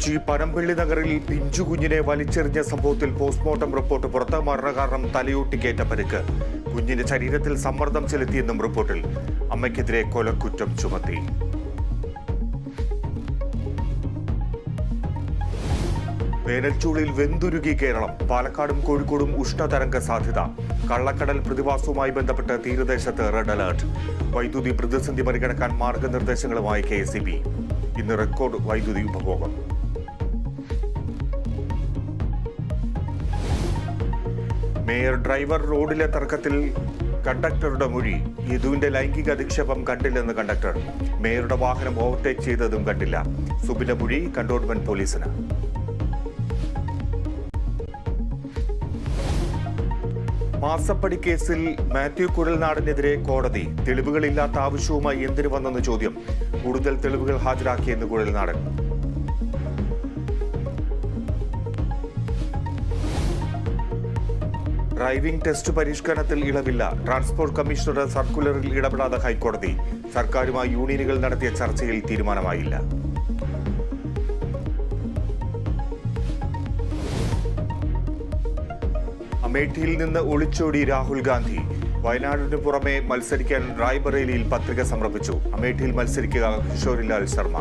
കൊച്ചി പനമ്പള്ളി നഗറിൽ പിഞ്ചുകുഞ്ഞിനെ വലിച്ചെറിഞ്ഞ സംഭവത്തിൽ postmortem report പുറത്ത്. മരണകാരണം തലയോട്ടിക്കേറ്റ പരിക്ക്. കുഞ്ഞിന്റെ ശരീരത്തിൽ സമ്മർദ്ദം ചെലുത്തിയെന്നും റിപ്പോർട്ടിൽ. അമ്മയ്ക്കെതിരെ കൊലക്കുറ്റം ചുമത്തി. വേനൽച്ചൂടിൽ വെന്തുരുകി കേരളം. പാലക്കാടും കോഴിക്കോടും ഉഷ്ണതരംഗ സാധ്യത. കള്ളക്കടൽ പ്രതിഭാസവുമായി ബന്ധപ്പെട്ട് തീരദേശത്ത് റെഡ് അലർട്ട്. വൈദ്യുതി പ്രതിസന്ധി മറികടക്കാൻ മാർഗനിർദ്ദേശങ്ങളുമായി KSEB. ഇന്ന് റെക്കോർഡ് വൈദ്യുതി ഉപഭോഗം. മേയർ ഡ്രൈവർ റോഡിലെ തർക്കത്തിൽ കണ്ടക്ടറുടെ മൊഴി. യദുവിന്റെ ലൈംഗിക അധിക്ഷേപം കണ്ടില്ലെന്ന് കണ്ടക്ടർ. മേയറുടെ വാഹനം ഓവർടേക്ക് ചെയ്തതും കണ്ടില്ല. സുബിന്റെ മൊഴി കണ്ടോൺമെന്റ് പോലീസിന്. മാസപ്പടി കേസിൽ മാത്യു കുഴൽനാടനെതിരെ കോടതി. തെളിവുകളില്ലാത്ത ആവശ്യവുമായി എന്തിനു വന്നെന്ന് ചോദ്യം. കൂടുതൽ തെളിവുകൾ ഹാജരാക്കിയെന്ന് കുഴൽനാടൻ. ഡ്രൈവിംഗ് ടെസ്റ്റ് പരിഷ്കരണത്തിൽ ഇളവില്ല. ട്രാൻസ്പോർട്ട് കമ്മീഷണറുടെ സർക്കുലറിൽ ഇടപെടാതെ ഹൈക്കോടതി. സർക്കാരുമായി യൂണിയനുകൾ നടത്തിയ ചർച്ചയിൽ തീരുമാനമായില്ല. അമേഠിയിൽ നിന്ന് ഒളിച്ചോടി രാഹുൽ ഗാന്ധി. വയനാടിന് പുറമെ മത്സരിക്കാൻ റായ്ബറേലിയിൽ പത്രിക സമർപ്പിച്ചു. അമേഠിയിൽ മത്സരിക്കുക കിഷോരിലാൽ ശർമ്മ.